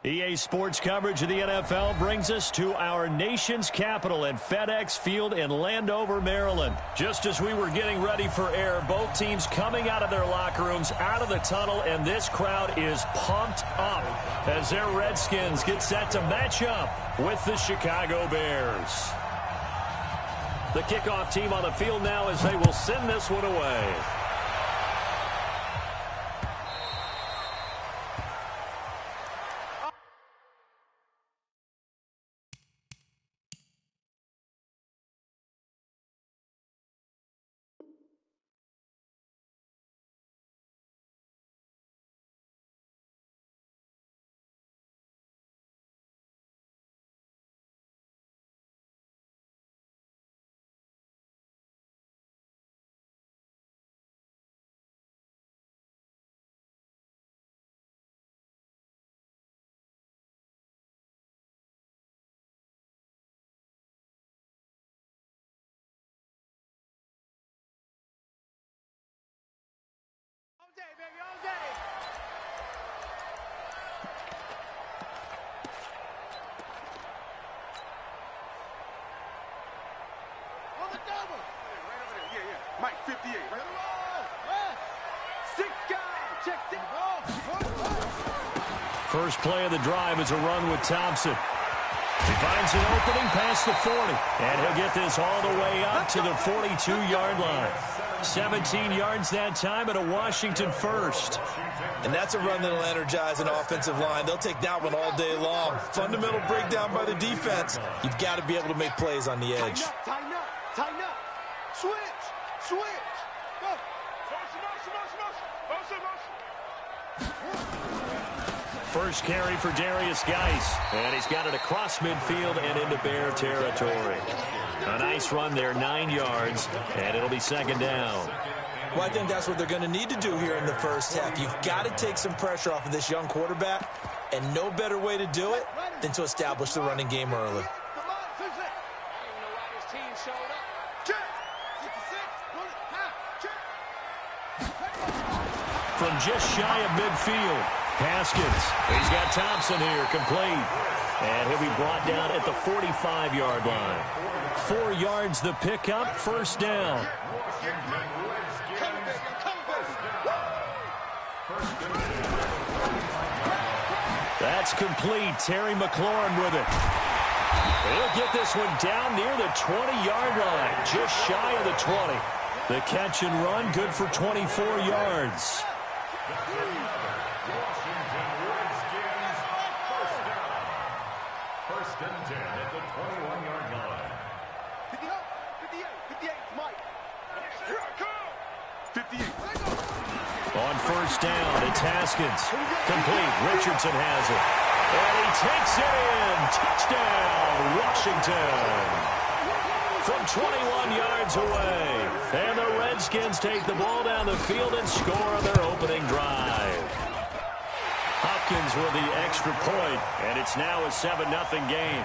EA Sports coverage of the NFL brings us to our nation's capital at FedEx Field in Landover, Maryland. Just as we were getting ready for air, both teams coming out of their locker rooms, out of the tunnel, and this crowd is pumped up as their Redskins get set to match up with the Chicago Bears. The kickoff team on the field now as they will send this one away. Baby, all day. On the double. Right over there. Yeah. Mike, 58. Right on the ball. Six guys. Check it. First play of the drive is a run with Thompson. He finds an opening past the 40, and he'll get this all the way up to the 42-yard line. 17 yards that time and a Washington first. And that's a run that'll energize an offensive line. They'll take that one all day long. Fundamental breakdown by the defense. You've got to be able to make plays on the edge. Tighten up. Tighten up. Switch. Switch. Go. First carry for Darius Geis, and he's got it across midfield and into Bear territory. A nice run there, 9 yards, and it'll be second down. Well, I think that's what they're going to need to do here in the first half. You've got to take some pressure off of this young quarterback, and no better way to do it than to establish the running game early. From just shy of midfield, Haskins. He's got Thompson here, complete. And he'll be brought down at the 45-yard line. 4 yards the pickup, first down. That's complete. Terry McLaurin with it. He'll get this one down near the 20-yard line, just shy of the 20. The catch and run, good for 24 yards. First and 10 at the 21-yard line. 58, Mike. Here I come. 58. On first down, it's Haskins. Complete. Richardson has it. And he takes it in. Touchdown, Washington. From 21 yards away. And the Redskins take the ball down the field and score on their opening drive. Hopkins with the extra point, and it's now a 7-0 game.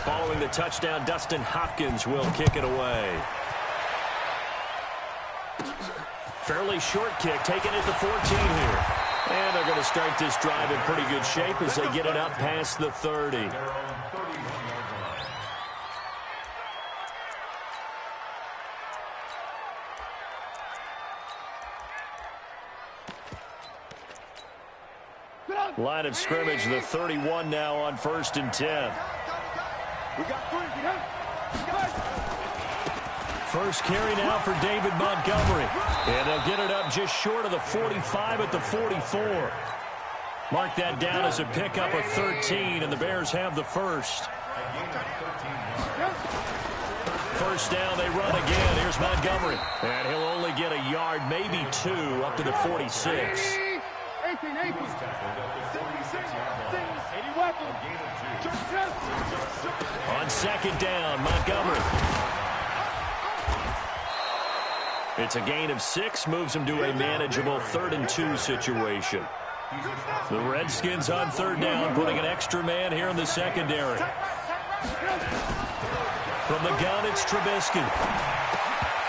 Following the touchdown, Dustin Hopkins will kick it away. Fairly short kick, taken at the 14 here. And they're going to start this drive in pretty good shape as they get it up past the 30. Line of scrimmage, the 31 now on first and 10. First carry now for David Montgomery. And they'll get it up just short of the 45 at the 44. Mark that down as a pickup of 13, and the Bears have the first. First down, they run again. Here's Montgomery. And he'll only get a yard, maybe 2, up to the 46. 18. On second down, Montgomery. It's a gain of 6, moves them to a manageable 3rd and 2 situation. The Redskins on third down, putting an extra man here in the secondary. From the gun, it's Trubisky.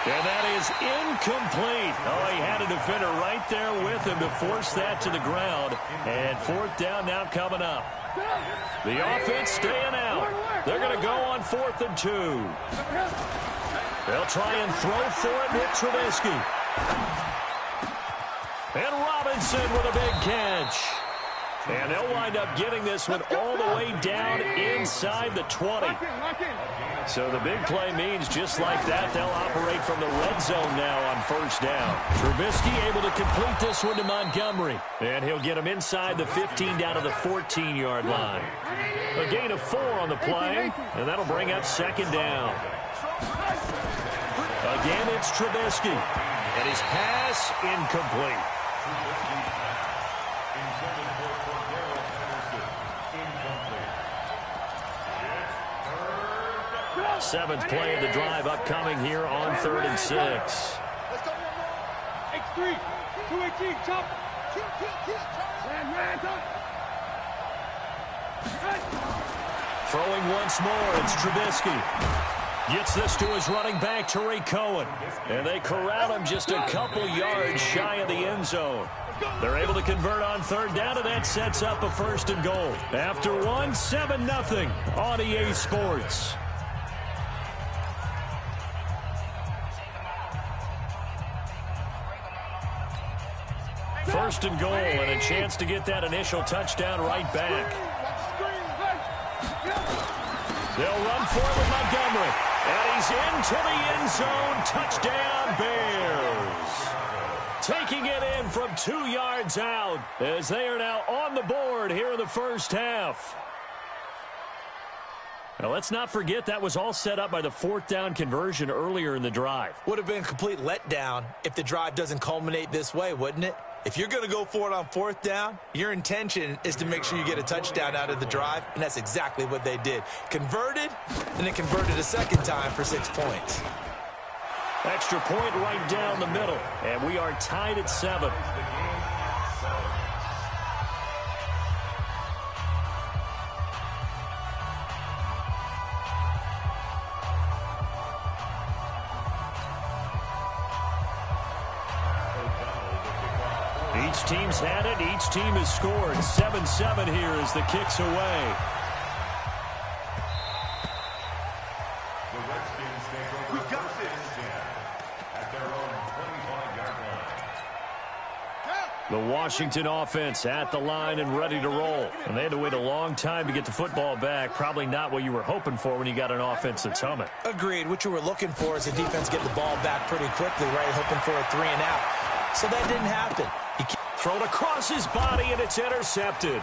And that is incomplete. Oh, he had a defender right there with him to force that to the ground. And fourth down now coming up. The offense staying out. They're going to go on 4th and 2. They'll try and throw for it with Trubisky. And Robinson with a big catch. And they'll wind up getting this one all the way down inside the 20. So the big play means just like that, they'll operate from the red zone now on 1st down. Trubisky able to complete this one to Montgomery. And he'll get him inside the 15 down to the 14-yard line. A gain of 4 on the play, and that'll bring up 2nd down. Again, it's Trubisky. And his pass incomplete. 7th play of the drive upcoming here on 3rd and 6. X3, 218, chop. Throwing once more, it's Trubisky. Gets this to his running back, Tariq Cohen. And they corral him just a couple yards shy of the end zone. They're able to convert on 3rd down, and that sets up a 1st and goal. After one, 7-0 on EA Sports. First and goal, and a chance to get that initial touchdown right back. They'll run for it with Montgomery. And he's into the end zone. Touchdown, Bears. Taking it in from 2 yards out as they are now on the board here in the first half. Now, let's not forget that was all set up by the 4th down conversion earlier in the drive. Would have been a complete letdown if the drive doesn't culminate this way, wouldn't it? If you're going to go for it on 4th down, your intention is to make sure you get a touchdown out of the drive, and that's exactly what they did. Converted, and then converted a 2nd time for 6 points. Extra point right down the middle, and we are tied at 7. Each team's had it. Each team has scored. 7-7 here as the kick's away. The Redskins take over at their own 25-yard line. The Washington offense at the line and ready to roll. And they had to wait a long time to get the football back. Probably not what you were hoping for when you got an offense that's humming. Agreed. What you were looking for is the defense get the ball back pretty quickly, right? Hoping for a 3-and-out. So that didn't happen. Thrown across his body, and it's intercepted.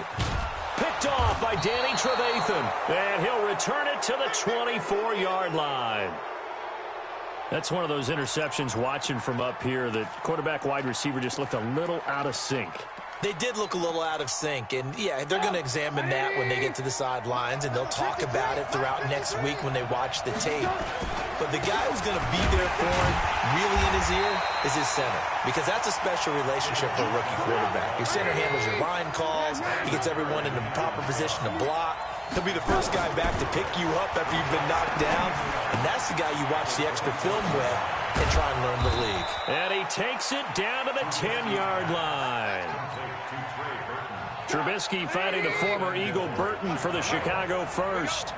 Picked off by Danny Trevathan. And he'll return it to the 24-yard line. That's one of those interceptions watching from up here that quarterback wide receiver just looked a little out of sync. They did look a little out of sync, and yeah, they're going to examine that when they get to the sidelines, and they'll talk about it throughout next week when they watch the tape. But the guy who's going to be there for him, really in his ear, is his center, because that's a special relationship for a rookie quarterback. Your center handles your line calls. He gets everyone in the proper position to block. He'll be the first guy back to pick you up after you've been knocked down, and that's the guy you watch the extra film with and try and learn the league. And he takes it down to the 10-yard line. Trubisky finding the former Eagle Burton for the Chicago first.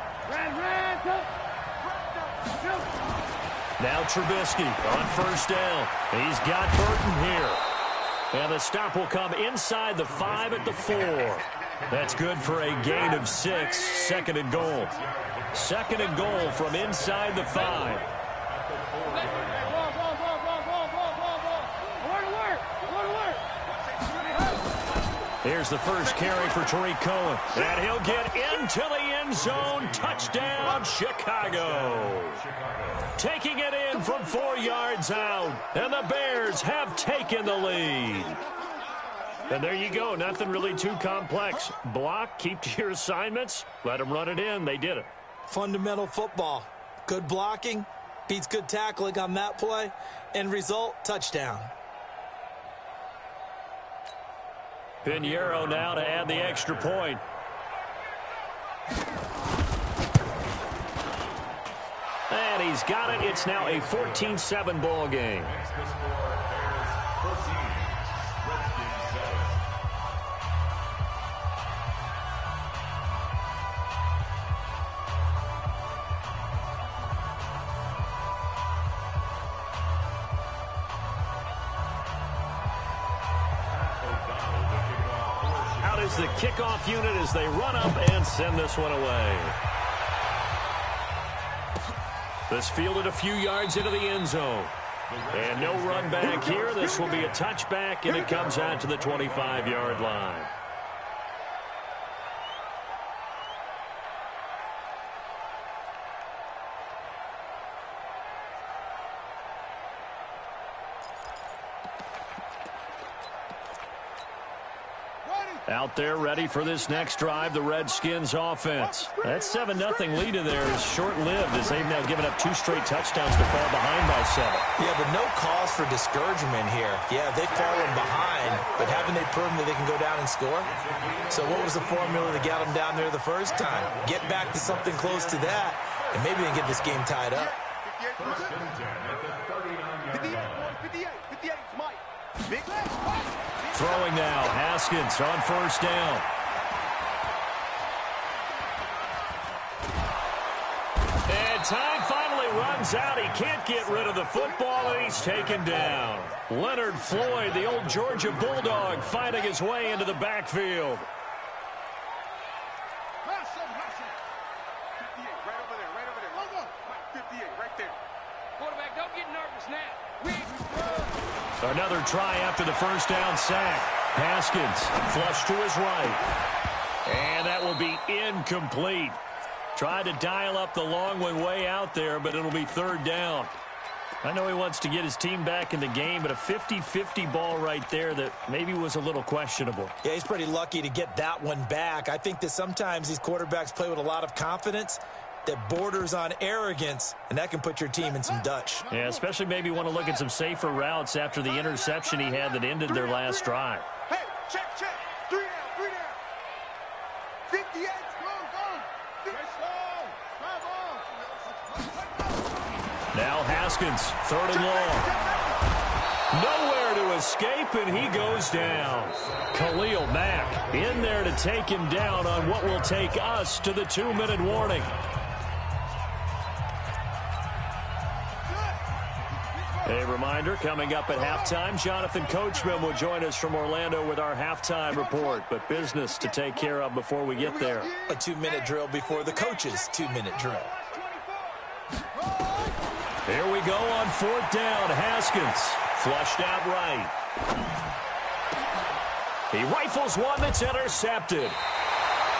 Now Trubisky on 1st down. He's got Burton here. And the stop will come inside the 5 at the 4. That's good for a gain of 6. 2nd and goal. 2nd and goal from inside the 5. Here's the first carry for Tariq Cohen. And he'll get into the end zone. Touchdown, Chicago. Taking it in from 4 yards out. And the Bears have taken the lead. And there you go. Nothing really too complex. Block, keep to your assignments. Let them run it in. They did it. Fundamental football. Good blocking beats good tackling on that play. End result, touchdown. Pinheiro now to add the extra point. And he's he's got it. It's now a 14-7 ball game. Next to score, Bears proceed. Redskins 7. Out is the kickoff unit as they run up and send this one away. This fielded a few yards into the end zone. And no run back here. This will be a touchback, and it comes out to the 25-yard line. Out there ready for this next drive, the Redskins offense. That 7-0 lead in there is short-lived as they've now given up 2 straight touchdowns to fall behind by 7. Yeah, but no cause for discouragement here. Yeah, they've fallen behind, but haven't they proven that they can go down and score? So what was the formula to get them down there the first time? Get back to something close to that, and maybe they can get this game tied up. First and 10 at the 39-yard line. 58, Mike. Big Throwing now, Haskins on first down. And time finally runs out. He can't get rid of the football, and he's taken down. Leonard Floyd, the old Georgia Bulldog, finding his way into the backfield. 58, right over there. Mike, 58, right there. Quarterback, don't get nervous now. Another try after the first down sack. Haskins flush to his right. And that will be incomplete. Tried to dial up the long one way out there, but it'll be third down. I know he wants to get his team back in the game, but a 50-50 ball right there that maybe was a little questionable. Yeah, he's pretty lucky to get that one back. I think that sometimes these quarterbacks play with a lot of confidence that borders on arrogance, and that can put your team in some Dutch. Yeah, especially maybe want to look at some safer routes after the interception he had that ended their last drive. Hey, check. 3 down. 58, Now Haskins, third and long. Nowhere to escape, and he goes down. Khalil Mack in there to take him down on what will take us to the 2-minute warning. A reminder, coming up at halftime, Jonathan Coachman will join us from Orlando with our halftime report. But business to take care of before we get there. A 2-minute drill before the coach's 2-minute drill. Here we go on fourth down. Haskins flushed out right. He rifles one that's intercepted.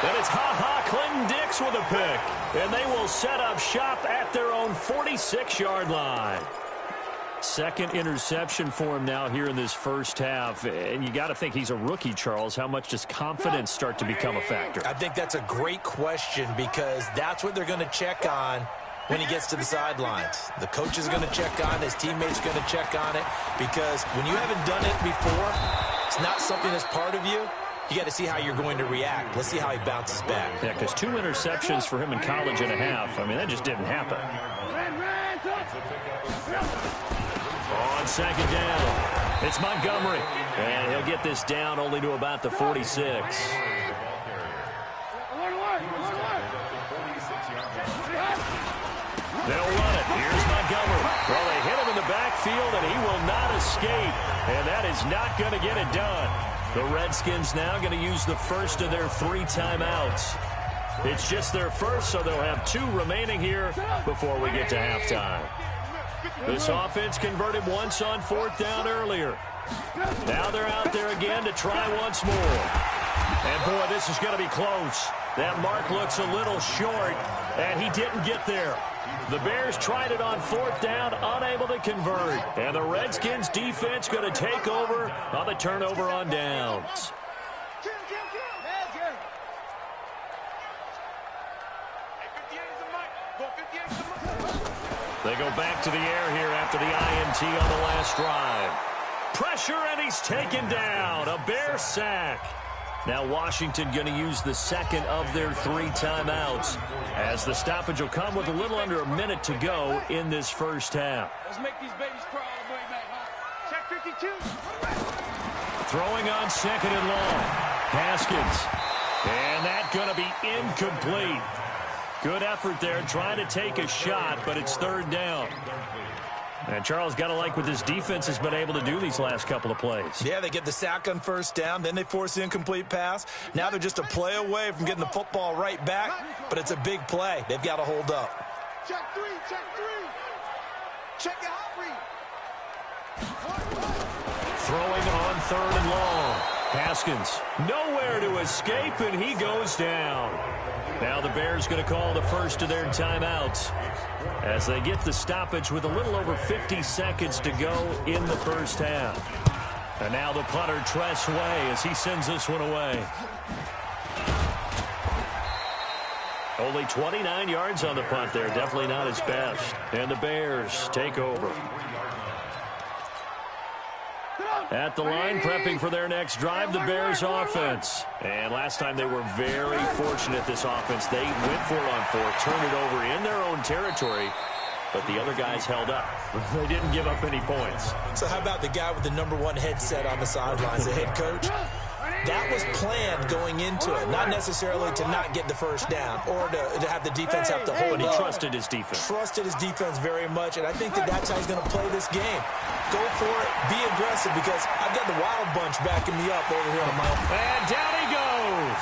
And it's Clinton Dix with a pick. And they will set up shop at their own 46-yard line. Second interception for him now here in this first half. And you got to think he's a rookie, Charles. How much does confidence start to become a factor? I think that's a great question because that's what they're going to check on when he gets to the sidelines. The coach is going to check on it. His teammates are going to check on it because when you haven't done it before, it's not something that's part of you. You got to see how you're going to react. Let's see how he bounces back. Yeah, because 2 interceptions for him in college and a half. I mean, that just didn't happen. On second down, it's Montgomery. And he'll get this down only to about the 46. They'll run it. Here's Montgomery. Well, they hit him in the backfield, and he will not escape. And that is not going to get it done. The Redskins now going to use the first of their 3 timeouts. It's just their first, so they'll have 2 remaining here before we get to halftime. This offense converted once on fourth down earlier. Now they're out there again to try once more. And, boy, this is going to be close. That mark looks a little short, and he didn't get there. The Bears tried it on fourth down, unable to convert. And the Redskins defense going to take over on the turnover on downs. They go back to the air here after the INT on the last drive. Pressure, and he's taken down. A Bear sack. Now Washington going to use the second of their 3 timeouts, as the stoppage will come with a little under a minute to go in this first half. Let's make these babies crawl all the way back home. Check 52. Throwing on second and long. Haskins. And that's going to be incomplete. Good effort there, trying to take a shot, but it's third down. And Charles, got to like what this defense has been able to do these last couple of plays. Yeah, they get the sack on first down, then they force the incomplete pass. Now they're just a play away from getting the football right back, but it's a big play. They've got to hold up. Check 3, check 3. Check your hot read. Throwing on third and long. Haskins, nowhere to escape, and he goes down. Now the Bears going to call the first of their timeouts as they get the stoppage with a little over 50 seconds to go in the first half. And now the punter, Tress Way, as he sends this one away. Only 29 yards on the punt there. Definitely not his best. And the Bears take over. At the line, prepping for their next drive, the Bears offense. And last time they were very fortunate, this offense. They went for it on 4, turned it over in their own territory, but the other guys held up. They didn't give up any points. So how about the guy with the #1 headset on the sidelines, the head coach? That was planned going into it, not necessarily to not get the first down or to have the defense have to hold But he up. trusted his defense. Trusted his defense very much, and I think that's how he's going to play this game. Go for it, be aggressive, because I've got the Wild Bunch backing me up over here on my... And down he goes.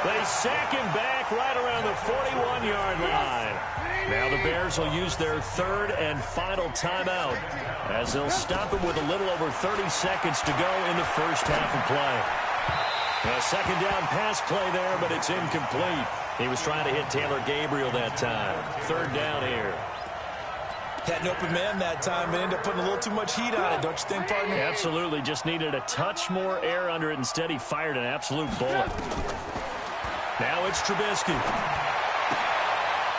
They sack him back right around the 41-yard line. Now the Bears will use their third and final timeout as they'll stop him with a little over 30 seconds to go in the first half of play. A second down pass play there, but it's incomplete. He was trying to hit Taylor Gabriel that time. Third down here. Had an open man that time and ended up putting a little too much heat on it, don't you think, partner? Absolutely. Just needed a touch more air under it. Instead, he fired an absolute bullet. Now it's Trubisky.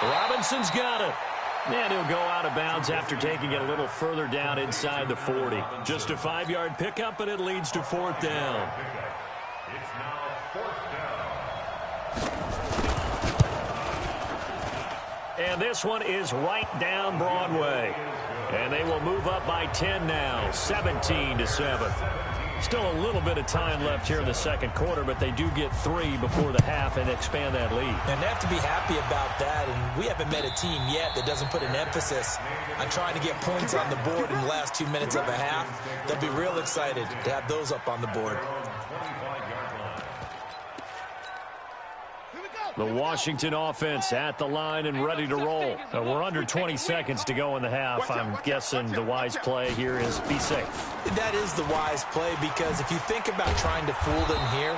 Robinson's got it. And he'll go out of bounds after taking it a little further down inside the 40. Just a 5-yard pickup, and it leads to fourth down. It's now fourth down. And this one is right down Broadway. And they will move up by 10 now, 17-7. Still a little bit of time left here in the second quarter, but they do get 3 before the half and expand that lead. And they have to be happy about that, and we haven't met a team yet that doesn't put an emphasis on trying to get points on the board in the last 2 minutes of a half. They'll be real excited to have those up on the board. The Washington offense at the line and ready to roll. We're under 20 seconds to go in the half. I'm guessing the wise play here is be safe. That is the wise play, because if you think about trying to fool them here,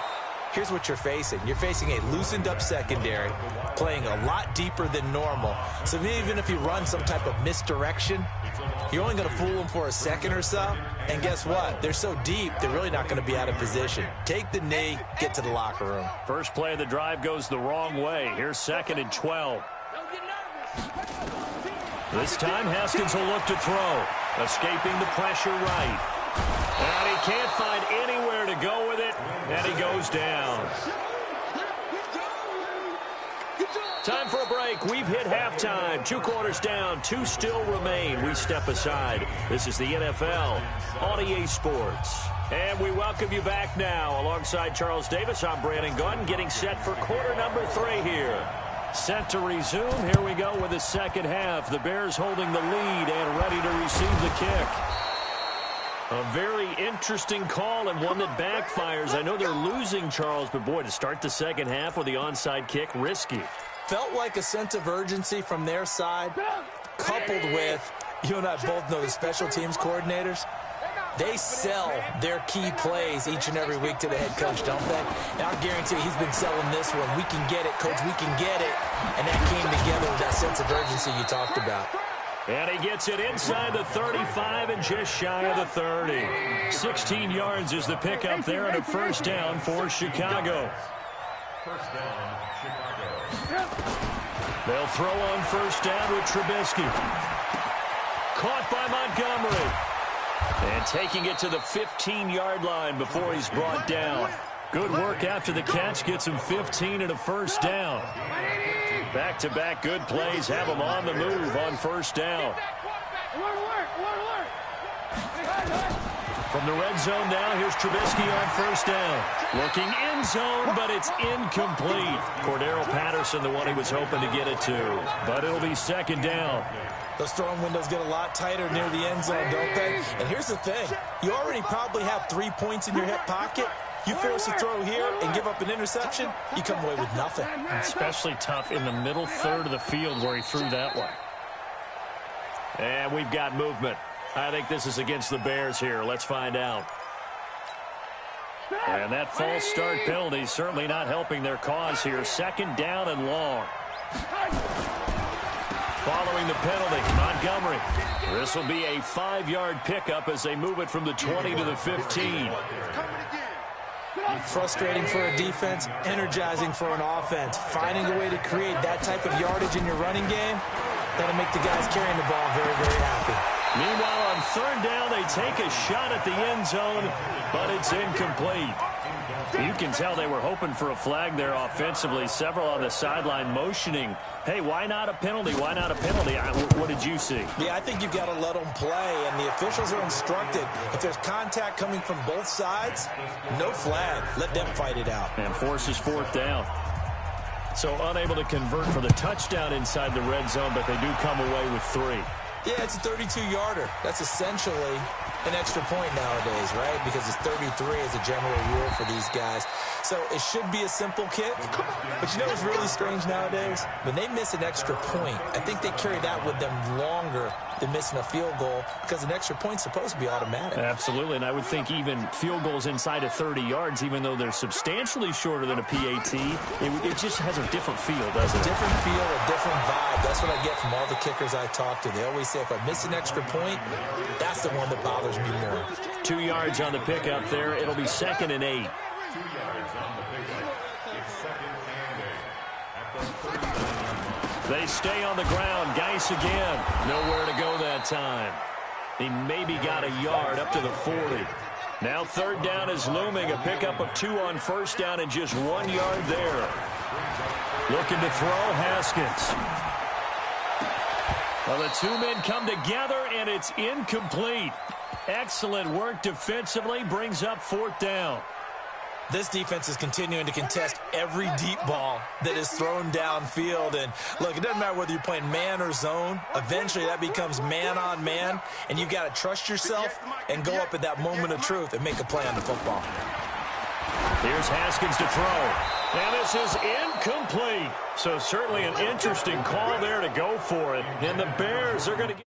here's what you're facing. You're facing a loosened up secondary, playing a lot deeper than normal. So even if you run some type of misdirection, you're only going to fool them for a second or so. And guess what? They're so deep, they're really not going to be out of position. Take the knee, get to the locker room. First play of the drive goes the wrong way. Here's 2nd and 12. This time, Haskins will look to throw. Escaping the pressure right. And he can't find anywhere to go with it, and he goes down. Time for a break. We've hit halftime. 2 quarters down. 2 still remain. We step aside. This is the NFL on EA Sports. And we welcome you back now. Alongside Charles Davis, I'm Brandon Gunn, getting set for quarter number 3 here. Set to resume. Here we go with the second half. The Bears holding the lead and ready to receive the kick. A very interesting call and one that backfires. I know they're losing, Charles, but boy, to start the second half with the onside kick, risky. Felt like a sense of urgency from their side, coupled with, you and I both know the special teams coordinators, they sell their key plays each and every week to the head coach, don't they? Now, I guarantee he's been selling this one. We can get it, coach, we can get it. And that came together with that sense of urgency you talked about. And he gets it inside the 35 and just shy of the 30. 16 yards is the pickup there and a first down for Chicago. First down, Chicago. They'll throw on first down with Trubisky. Caught by Montgomery. And taking it to the 15-yard line before he's brought down. Good work after the catch. Gets him 15 and a first down. Back-to-back good plays have him on the move on first down. From the red zone now, here's Trubisky on first down. Looking end zone, but it's incomplete. Cordero Patterson, the one he was hoping to get it to. But it'll be second down. Those throwing windows get a lot tighter near the end zone, don't they? And here's the thing. You already probably have 3 points in your hip pocket. You force a throw here and give up an interception, you come away with nothing. Especially tough in the middle third of the field where he threw that one. And we've got movement. I think this is against the Bears here. Let's find out. And that false start penalty certainly not helping their cause here. Second down and long. Following the penalty, Montgomery. This will be a 5-yard pickup as they move it from the 20 to the 15. Frustrating for a defense, energizing for an offense. Finding a way to create that type of yardage in your running game, that'll make the guys carrying the ball very, very happy. Meanwhile, on third down, they take a shot at the end zone, but it's incomplete. You can tell they were hoping for a flag there offensively. Several on the sideline motioning, hey, why not a penalty? Why not a penalty? What did you see? Yeah, I think you've got to let them play, and the officials are instructed. If there's contact coming from both sides, no flag. Let them fight it out. And forces fourth down. So unable to convert for the touchdown inside the red zone, but they do come away with 3. Yeah, it's a 32-yarder. That's essentially an extra point nowadays, right? Because it's 33 as a general rule for these guys. So it should be a simple kick. But you know what's really strange nowadays? When they miss an extra point, I think they carry that with them longer than missing a field goal because an extra point's supposed to be automatic. Absolutely, and I would think even field goals inside of 30 yards, even though they're substantially shorter than a PAT, it just has a different feel, doesn't it? A different feel, a different vibe. That's what I get from all the kickers I talk to. They always say if I miss an extra point, that's the one that bothers me more. 2 yards on the pickup there. It'll be 2nd and 8. 2 yards on the pickup. It's 2nd and 8 at the 39. They stay on the ground. Geis again. Nowhere to go that time. He maybe got a yard up to the 40. Now third down is looming. A pickup of 2 on first down and just 1 yard there. Looking to throw, Haskins. Well, the 2 men come together, and it's incomplete. Excellent work defensively. Brings up fourth down. This defense is continuing to contest every deep ball that is thrown downfield. And, look, it doesn't matter whether you're playing man or zone. Eventually, that becomes man-on-man, and you've got to trust yourself and go up at that moment of truth and make a play on the football. Here's Haskins to throw. And this is incomplete. So certainly an interesting call there to go for it. And the Bears are going to get